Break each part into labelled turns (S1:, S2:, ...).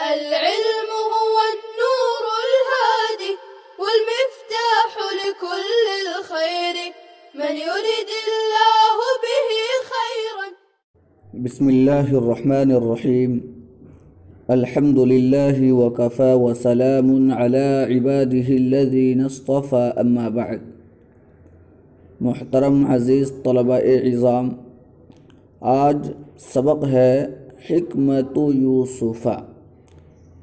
S1: العلم هو النور الهادي والمفتاح لكل الخير من يرد الله به خيرا.
S2: بسم الله الرحمن الرحيم. الحمد لله وكفى وسلام على عباده الذين اصطفى اما بعد. محترم عزیز طلباء اعظام، آج سبق ہے حکمت یوسف.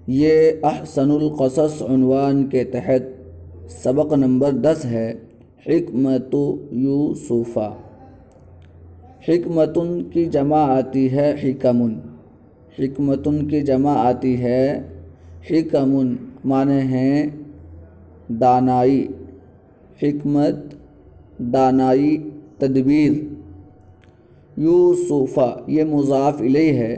S2: یہ احسن القصص عنوان کے تحت سبق نمبر 10 ہے، حکمت یوسف. حکمتن کی جمع آتی ہے حکمن. حکمتن کی جمع آتی ہے حکمن، معنی ہیں دانائی. حکمت دانائی، تدبیر. یوسف یہ مضاف الیہ ہے،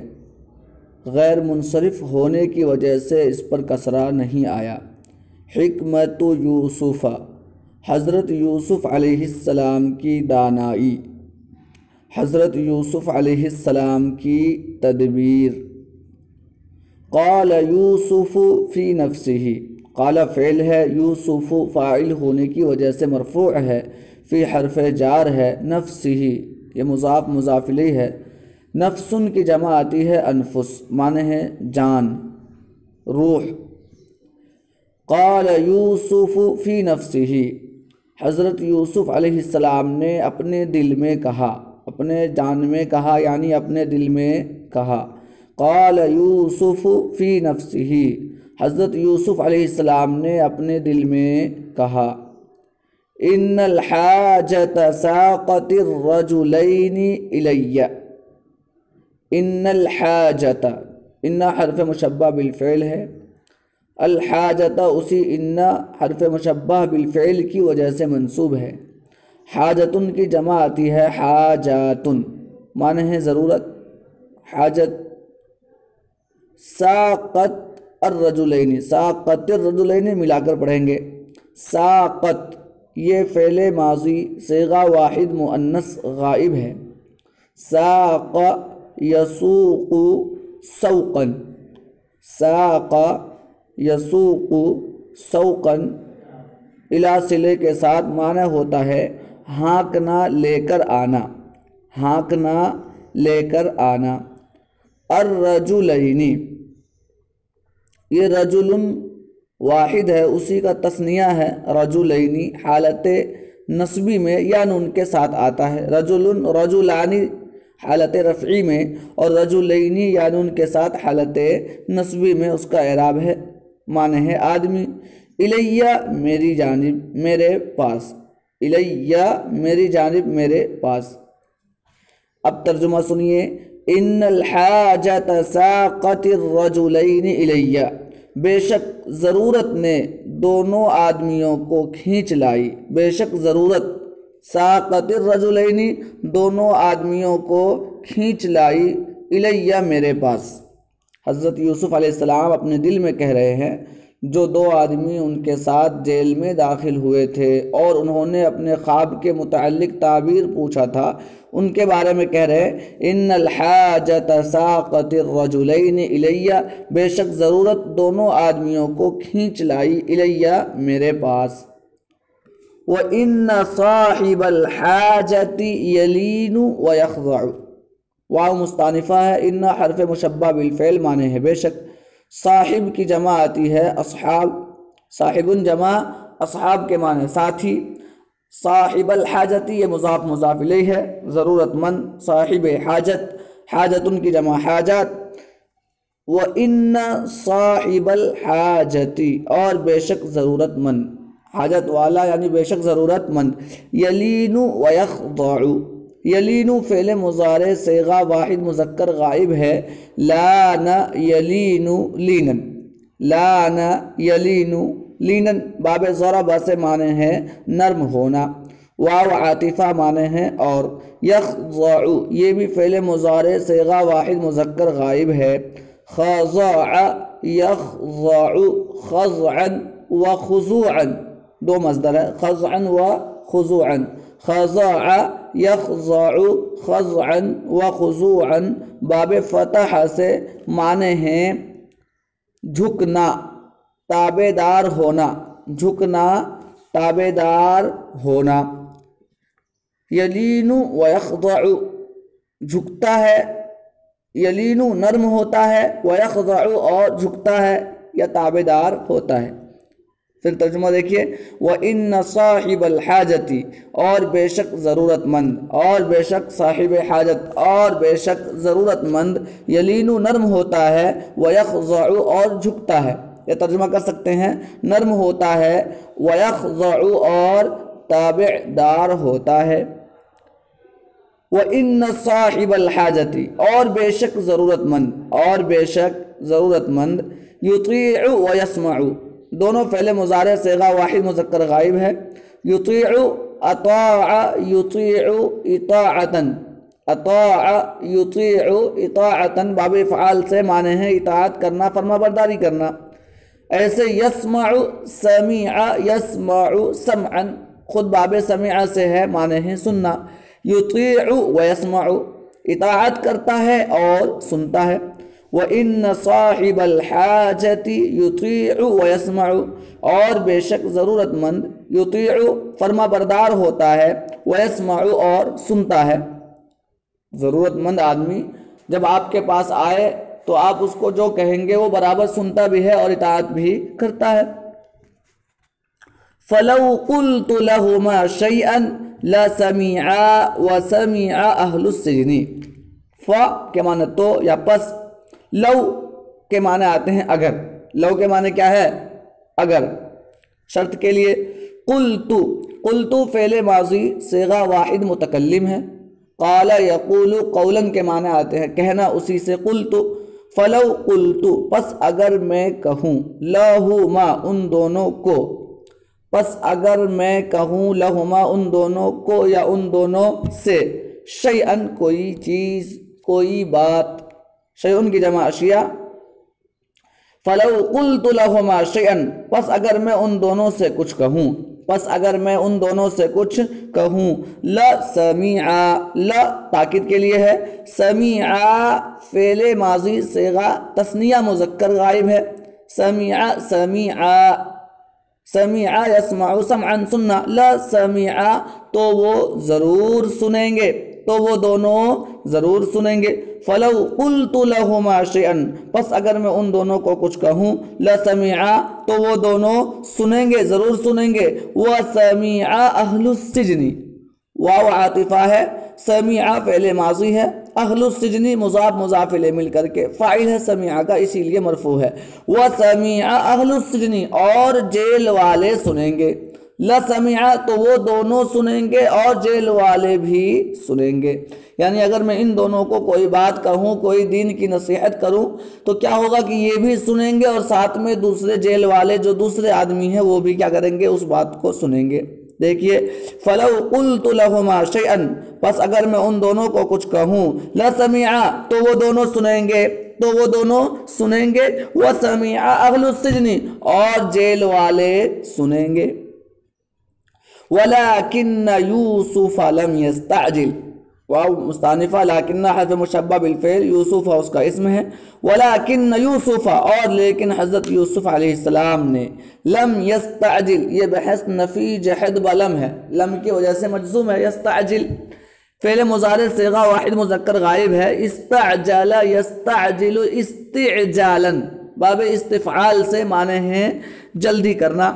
S2: غیر منصرف ہونے کی وجہ سے اس پر کسرہ نہیں آیا. حکمت یوسف، حضرت یوسف علیہ السلام کی دانائی، حضرت یوسف علیہ السلام کی تدبیر. قال یوسف فی نفسہ، قال فعل ہے، یوسف فاعل ہونے کی وجہ سے مرفوع ہے، فی حرف جار ہے، نفسہ یہ مضاف مضاف الیہ ہے. نفسن کی جمع آتی ہے انفس، معنی ہے جان، روح. قال یوسف فی نفسہ، حضرت یوسف علیہ السلام نے اپنے دل میں کہا، اپنے جان میں کہا یعنی اپنے دل میں کہا. قال یوسف فی نفسہ، حضرت یوسف علیہ السلام نے اپنے دل میں کہا. ان الحاجۃ ساقت الرجلین الی. ان الحاجۃ، ان حرف مشبہ بالفعل ہے، الحاجۃ اسی ان حرف مشبہ بالفعل کی وجہ سے منصوب ہے. حاجتن کی جمع آتی ہے حاجاتن، معنی ہے ضرورت، حاجت. ساقت الرجلین، ساقت الرجلین ملا کر پڑھیں گے. ساقت یہ فعل ماضی صیغہ واحد مؤنث غائب ہے. ساق یسوق سوقا، ساق یسوق سوقا الی صلے کے ساتھ معنی ہوتا ہے ہانکنا، لے کر آنا، ہانکنا لے کر آنا. الرجلین یہ رجل واحد ہے، اسی کا تثنیہ ہے رجلین، حالت نصبی میں یا نون کے ساتھ آتا ہے. رجل رجلانی حالت رفعی میں، اور رجلین یا نون کے ساتھ حالت نصبی میں اس کا اعراب ہے، معنی ہے آدمی. الیہ میری جانب، میرے پاس، الیہ میری جانب، میرے پاس. اب ترجمہ سنیے. ان الحاجۃ ساقت الرجلین الیہ، بے شک ضرورت نے دونوں آدمیوں کو کھینچ لائی. بے شک ضرورت، ساقت الرجلین دونوں آدمیوں کو کھینچ لائی، الیہ میرے پاس. حضرت یوسف علیہ السلام اپنے دل میں کہہ رہے ہیں، جو دو آدمی ان کے ساتھ جیل میں داخل ہوئے تھے اور انہوں نے اپنے خواب کے متعلق تعبیر پوچھا تھا، ان کے بارے میں کہہ رہے ان الحاجۃ ساقت الرجلین الیہ، بے شک ضرورت دونوں آدمیوں کو کھینچ لائی، الیہ میرے پاس. وَإِنَّ صَاحِبَ الْحَاجَةِ يَلِينُ وَيَخْضَعُ، واو مستانفہ ہے، ان حرف مشبہ بالفعل معنی ہے بے شک. صاحب کی جمع آتی ہے اصحاب، صاحبن جمع اصحاب کے معنی ساتھی. صاحب الحاجت یہ مضاف مضاف الیہ ہے، ضرورت مند. صاحب حاجت، حاجتن کی جمع حاجات. وَإِنَّ صَاحِبَ الْحَاجَةِ اور بے شک ضرورت مند، حاجت والا یعنی بے شک ضرورت مند. یلین ویخضع، یلین فعل مضارع صیغہ واحد مذکر غائب ہے. لان یلین لینن، لان یلین لینن باب ضرب سے معنی ہے نرم ہونا. واو عاطفہ معنی ہے اور. یخضع یہ بھی فعل مضارع صیغہ واحد مذکر غائب ہے. خضع یخضع خضعا وخضوعا، دو مصدر ہے، خضعا وخضوعا. خضع یخضع خضعا وخضوعا باب فتح سے معنی ہیں جھکنا، تابعدار ہونا، جھکنا تابعدار ہونا۔ یلین و یخضع، جھکتا ہے، یلین نرم ہوتا ہے، و یخضع اور جھکتا ہے یا تابعدار ہوتا ہے۔ پھر ترجمہ دیکھیے، وَإِنَّ صَاحِبَ الْحَاجَةِ، اور بے شک ضرورت مند، اور بے شک صاحب حاجت، اور بے شک ضرورت مند، یلین نرم ہوتا ہے، وَيَخْضَعُ اور جھکتا ہے۔ یہ ترجمہ کر سکتے ہیں، نرم ہوتا ہے، وَيَخْضَعُ اور تابعدار ہوتا ہے۔ وَإِنَّ صَاحِبَ الْحَاجَةِ، اور بے شک ضرورت مند، اور بے شک ضرورت مند، یطیع ویسمع، دونوں فعل مضارع صیغہ واحد مذکر غائب ہے۔ یطیع، اطاع یطیع اطاعتاً، اطاع یطیع اطاعتاً باب افعال سے معنی ہے اطاعت کرنا، فرما برداری کرنا۔ ایسے یسمع، سمع یسمع سمعا، خود باب سمع سے ہے، معنی ہے سننا۔ یطیع ویسمع، اطاعت کرتا ہے اور سنتا ہے۔ وَإِنَّ صَاحِبَ الْحَاجَةِ يُطِيعُ وَيَسْمَعُ، اور بے شک ضرورت مند، یطیع فرما بردار ہوتا ہے، وَيَسْمَعُ اور سنتا ہے۔ ضرورت مند آدمی جب آپ کے پاس آئے تو آپ اس کو جو کہیں گے وہ برابر سنتا بھی ہے اور اطاعت بھی کرتا ہے۔ فَلَوْ قُلْتُ لَهُمَا شَيْئًا لَسَمِعَا وَسَمِعَ أَهْلُ السِّجْنِ، ف کے معنی تو یا پس، لو کے معنی آتے ہیں اگر، لو کے معنی کیا ہے؟ اگر، شرط کے لیے۔ قلتو، قلتو فعل ماضی صیغہ واحد متکلم ہے۔ قال یقول قولا کے معنی آتے ہیں کہنا، اسی سے قلتو۔ فلو قلتو، پس اگر میں کہوں، لہما ان دونوں کو، پس اگر میں کہوں، لہما ان دونوں کو یا ان دونوں سے، شیئن کوئی چیز، کوئی بات، شیئن کی جمع اشیاء۔ فلو قلت لہما شیئن، پس اگر میں ان دونوں سے کچھ کہوں، پس اگر میں ان دونوں سے کچھ کہوں، لسمعا، لا تاکید کے لیے ہے، سمعا فعل ماضی صیغہ تثنیہ مذکر غائب ہے۔ سمعا سمعا، سمعا یسمع سمعا سننا، لسمعا تو وہ ضرور سنیں گے، تو وہ دونوں ضرور سنیں گے۔ فلو قلت لہما شیئا، پس اگر میں ان دونوں کو کچھ کہوں، لسمعا تو وہ دونوں سنیں گے، ضرور سنیں گے۔ وسمع اہل السجن، واو عاطفہ ہے، سمع فعل ماضی ہے، اہل السجن مضاف مضاف الیہ مل کر کے فاعل ہے سمع کا، اسی لیے مرفوع ہے۔ وسمع اہل السجن، اور جیل والے سنیں گے۔ لسمع تو وہ دونوں سنیں گے اور جیل والے بھی سنیں گے۔ یعنی اگر میں ان دونوں کو کوئی بات کہوں، کوئی دین کی نصیحت کروں، تو کیا ہوگا کہ یہ بھی سنیں گے اور ساتھ میں دوسرے جیل والے جو دوسرے آدمی ہیں وہ بھی کیا کریں گے؟ اس بات کو سنیں گے۔ دیکھیے، فلو قلت لہما شیئا، پس اگر میں ان دونوں کو کچھ کہوں، لسمع تو وہ دونوں سنیں گے، تو وہ دونوں سنیں گے، وسمع اہل السجن اور جیل والے سنیں گے۔ وَلَكِنَّ يُوسُفَ لَمْ يَسْتَعْجِلْ، واو مستانفہ، لیکن حرف مشبہ بالفعل، یوسف اس کا اسم ہے۔ وَلَكِنَّ يُوسُفَ، اور لیکن حضرت یوسف علیہ السلام نے، لم یستعجل، یہ بحث نفی جحد بلم ہے، لم کی وجہ سے مجزوم ہے۔ یستعجل فعل مضارع صیغہ واحد مذکر غائب ہے۔ استعجل یستعجل استعجالا، باب استفعال سے معنی ہے جلدی کرنا۔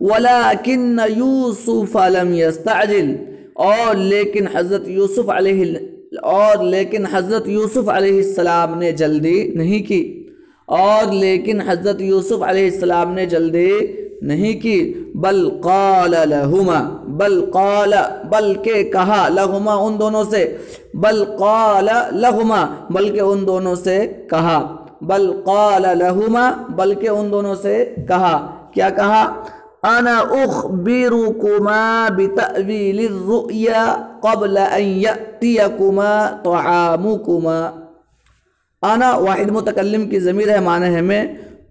S2: وَلَكِنَّ يُوسُفَ لَمْ يَسْتَعْجِلْ، اور لیکن حضرت یوسف علیہ السلام نے جلدی نہیں کی، اور لیکن حضرت یوسف علیہ السلام نے جلدی نہیں کی۔ بل قال لہما، بل قال بلکہ کہا، لہما ان دونوں سے، بل قال لہما بلکہ ان دونوں سے کہا، بل قال لہما بلکہ ان دونوں سے کہا، کیا کہا؟ انا اخبرکما بتأویل الرؤیا قبل ان یأتیکما طعامکما۔ انا واحد متکلم کی ضمیر ہے، معنی ہے میں،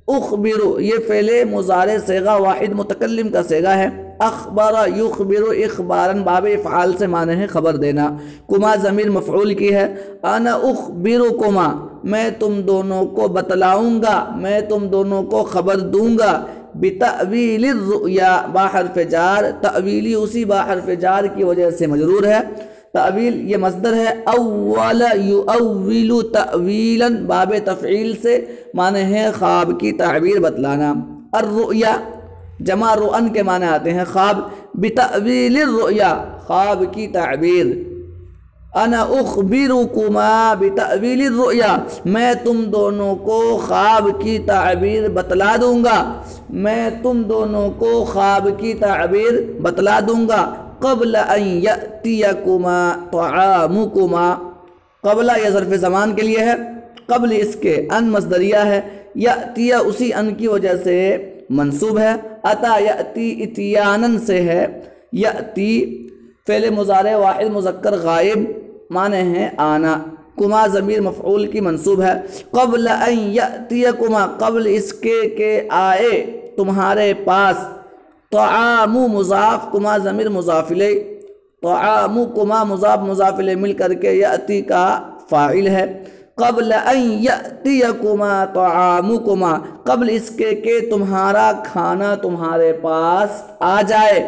S2: اخبرو یہ فعل مضارع صیغہ واحد متکلم کا صیغہ ہے. اخبر یخبر اخباراً باب افعال سے معنی ہے خبر دینا. کما ضمیر مفعول کی ہے. انا اخبرکما میں تم دونوں کو بتلاؤں گا، میں تم دونوں کو خبر دوں گا. بتأویل الرؤیا با حرف جار، تأویلی اسی با حرف جار کی وجہ سے مجرور ہے. تأویل یہ مصدر ہے. اول یؤول تأویلا باب تفعیل سے معنی ہے خواب کی تعبیر بتلانا. الرؤیا جمع رؤن کے معنی آتے ہیں خواب. بتأویل الرؤیا خواب کی تعبیر. انا اخبرکما بتأویل الرؤیا میں تم دونوں کو خواب کی تعبیر بتلا دوں گا، میں تم دونوں کو خواب کی تعبیر بتلا دوں گا. قبل ان یأتیکما طعامکما، قبل یہ ظرف زمان کے لیے ہے، قبل اس کے ان مصدریہ ہے. یأتی اسی ان کی وجہ سے منصوب ہے. اتا یأتی اتیانن سے ہے. یأتی فعل مضارع واحد مذکر غائب معنی ہے آنا. کما ضمیر مفعول کی منصوب ہے. قبل ان یأتیکما قبل اس کے کہ آئے تمہارے پاس. طعام مضاف کما ضمیر مضاف الیہ، طعامکما مضاف مضاف الیہ مل کر کے یأتی کا فاعل ہے. قبل ان یأتیکما طعامکما قبل اس کے کہ تمہارا کھانا تمہارے پاس آ جائے،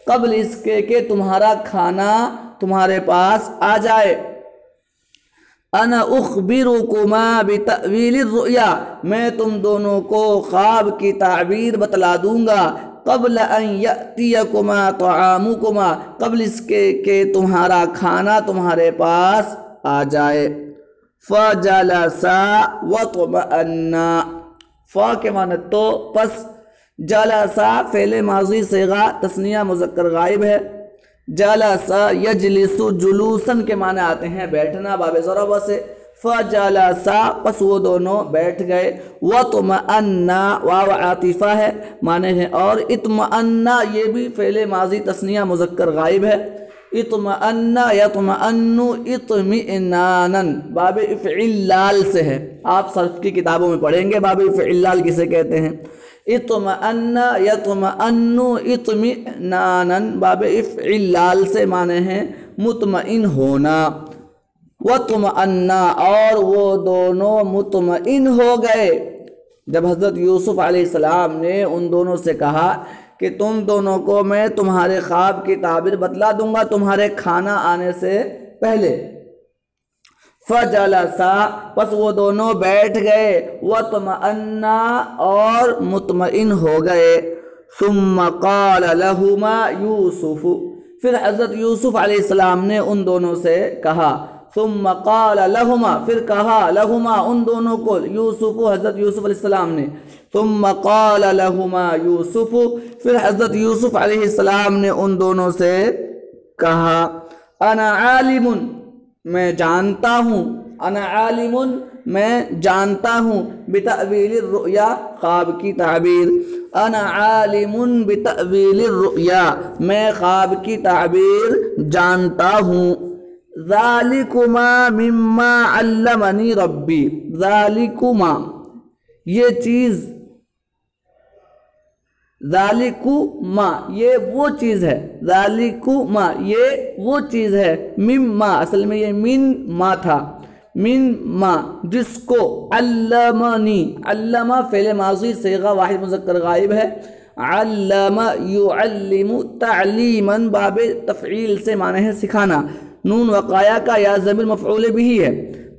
S2: قبل اس کے کہ تمہارا کھانا تمہارے پاس آ جائے. انا اخبرکما بتأویل الرؤیا میں تم دونوں کو خواب کی تعبیر بتلا دوں گا. قبل ان یأتیکما طعامکما قبل اس کے کہ تمہارا کھانا تمہارے پاس آ جائے. فجلسا واطمأنا فا کے معنی تو، پس جلسا فعل ماضی صیغہ تثنیہ مذکر غائب ہے. جلسا یجلس جلوسن کے معنی آتے ہیں بیٹھنا باب ضرب سے. فجلسا پس وہ دونوں بیٹھ گئے. واطمأنا واو عاطفہ ہے معنی ہے. اور اطمأنا یہ بھی فعل ماضی تثنیہ مذکر غائب ہے. اطمأنا یطمأن اطمئنانا باب افعلال سے ہے. آپ صرف کی کتابوں میں پڑھیں گے باب افعلال کسے کہتے ہیں. اطمأنا یطمأن اطمئنانا باب افعلال سے معنی ہے مطمئن ہونا. واطمأنا اور وہ دونوں مطمئن ہو گئے. جب حضرت یوسف علیہ السلام نے ان دونوں سے کہا کہ تم دونوں کو میں تمہارے خواب کی تعبیر بتلا دوں گا تمہارے کھانا آنے سے پہلے. فجلسا پس وہ دونوں بیٹھ گئے. واطمأنا اور مطمئن ہو گئے. ثم قال لہما یوسف پھر حضرت یوسف علیہ السلام نے ان دونوں سے کہا. ثم قال لہما پھر کہا لہما ان دونوں کو یوسف حضرت یوسف علیہ السلام نے. ثم قال لہما یوسف پھر حضرت یوسف علیہ السلام نے ان دونوں سے کہا. انا عالم میں جانتا ہوں، انا عالم میں جانتا ہوں بتأویل الرؤیا خواب کی تعبیر. انا عالم بتأویل الرؤیا میں خواب کی تعبیر جانتا ہوں. ذالکما مما علمنی ربی ذالکما یہ چیز، ذالکما یہ وہ چیز ہے، ذالکما یہ وہ چیز ہے. مما اصل میں یہ من ما تھا، من ما جس کو علمنی، علم فعل ماضی صیغہ واحد مذکر غائب ہے. علم یعلم تعلیما باب تفعیل سے معنی ہے سکھانا. نون وقایا کا یا ضمیر مفعول بھی ہے.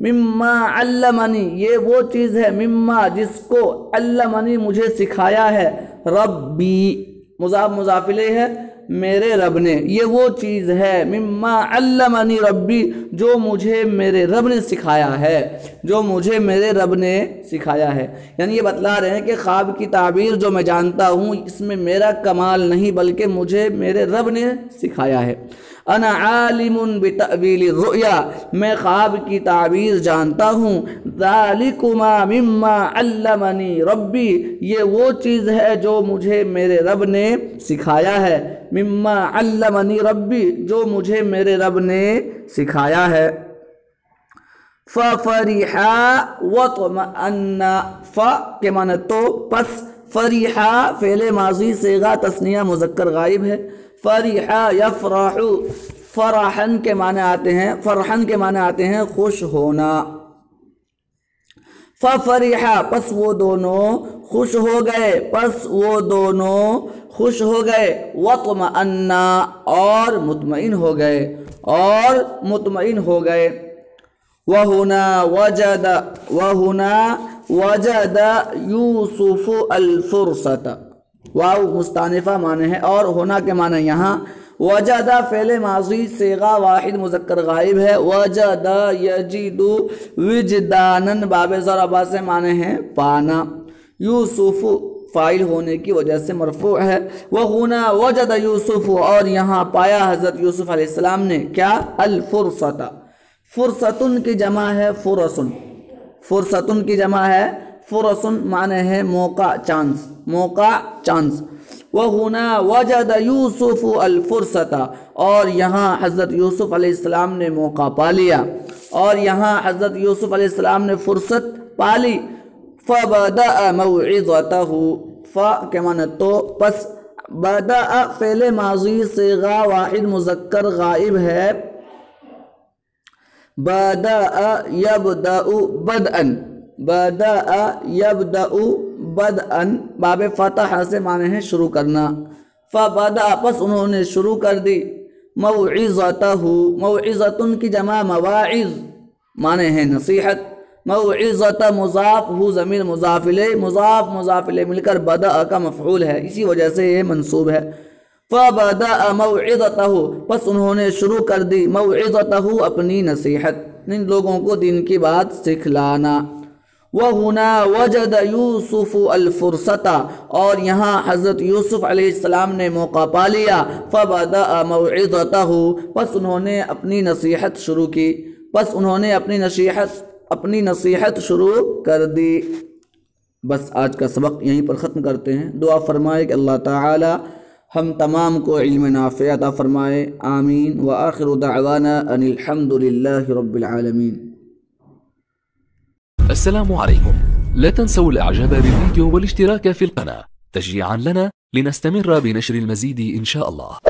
S2: مما علمنی یہ وہ چیز ہے، مما جس کو علمنی مجھے سکھایا ہے. ربی مضاف مضاف الیہ ہے میرے رب نے، یہ وہ چیز ہے مما علمنی ربی جو مجھے میرے رب نے سکھایا ہے، جو مجھے میرے رب نے سکھایا ہے. یعنی یہ بتلا رہے ہیں کہ خواب کی تعبیر جو میں جانتا ہوں اس میں میرا کمال نہیں بلکہ مجھے میرے رب نے سکھایا ہے. انا عالم بتأویل الرؤیا میں خواب کی تعبیر جانتا ہوں. ذالکما مما علمنی ربی یہ وہ چیز ہے جو مجھے میرے رب نے سکھایا ہے. مما علمنی ربی جو مجھے میرے رب نے سکھایا ہے. ففرحا واطمأنا فا کے معنی تو، پس فریحا فعل ماضی صیغہ تثنیہ مذکر غائب ہے، فریحا یفرح فرحن کے معنی آتے ہیں، فرحن کے معنی آتے ہیں خوش ہونا، ففریحا پس وہ دونوں خوش ہو گئے، پس وہ دونوں خوش ہو گئے، وطمأنا اور مطمئن ہو گئے، اور مطمئن ہو گئے، وَهُنَا وَجَدَ يُوسُفُ الْفُرْصَةَ، واو مستانفہ معنی ہے، اور ہونا کے معنی یہاں، وجدہ فعل ماضی صیغہ واحد مذکر غائب ہے، وجدہ یجد وجدانن باب ضربہ سے معنی ہے پانا، یوسف فاعل ہونے کی وجہ سے مرفوع ہے، وَهُنَا وَجَدَ يُوسُفُ اور یہاں پایا حضرت یوسف علیہ السلام نے کیا، الفرصۃ، فرصتن کی جمع ہے فرصن، فرصتن کی جمع ہے فرصن معنی ہے موقع، چانس، موقع چانس، وَهُنَا وَجَدَ يُوسُفُ الْفُرْصَةَ اور یہاں حضرت یوسف علیہ السلام نے موقع پا لیا، اور یہاں حضرت یوسف علیہ السلام نے فرصت پا لی، فَبَدَأَ مَوْعِظَتَهُ فا کے معنی تو، پس بدأ فعل ماضی صیغہ واحد مذکر غائب ہے، بدأ یبدأ بدءا، بدأ یبدأ بدءا باب فتح سے معنی ہے شروع کرنا، فبدأ پس انہوں نے شروع کر دی، موعظتہ موعظتن کی جمع مواعظ معنی ہے نصیحت، موعظت مضاف ہو ضمیر مضاف الیہ، مضاف مضاف الیہ مل کر بدأ کا مفعول ہے، اسی وجہ سے یہ منصوب ہے، فبدأ موعظتہ پس انہوں نے شروع کر دی، موعظتہ اپنی نصیحت، ان لوگوں کو دین کی بات سکھلانا، وَهُنَا وَجَدَ يُوسُفُ الْفُرْصَةَ اور یہاں حضرت یوسف علیہ السلام نے موقع پا لیا، فَبَدَأَ مَوْعِظَتَهُ پس انہوں نے اپنی نصیحت شروع کی، پس انہوں نے اپنی نصیحت شروع کر دی۔ بس آج کا سبق یہیں پر ختم کرتے ہیں، دعا فرمائے کہ اللہ تعالی ہم تمام کو علم نافع عطا فرمائے، آمین، وآخر دعوانا ان الحمد للہ رب العالمین۔
S3: السلام عليكم، لا تنسوا الاعجاب بالفيديو والاشتراك في القناة تشجيعا لنا لنستمر بنشر المزيد إن شاء الله.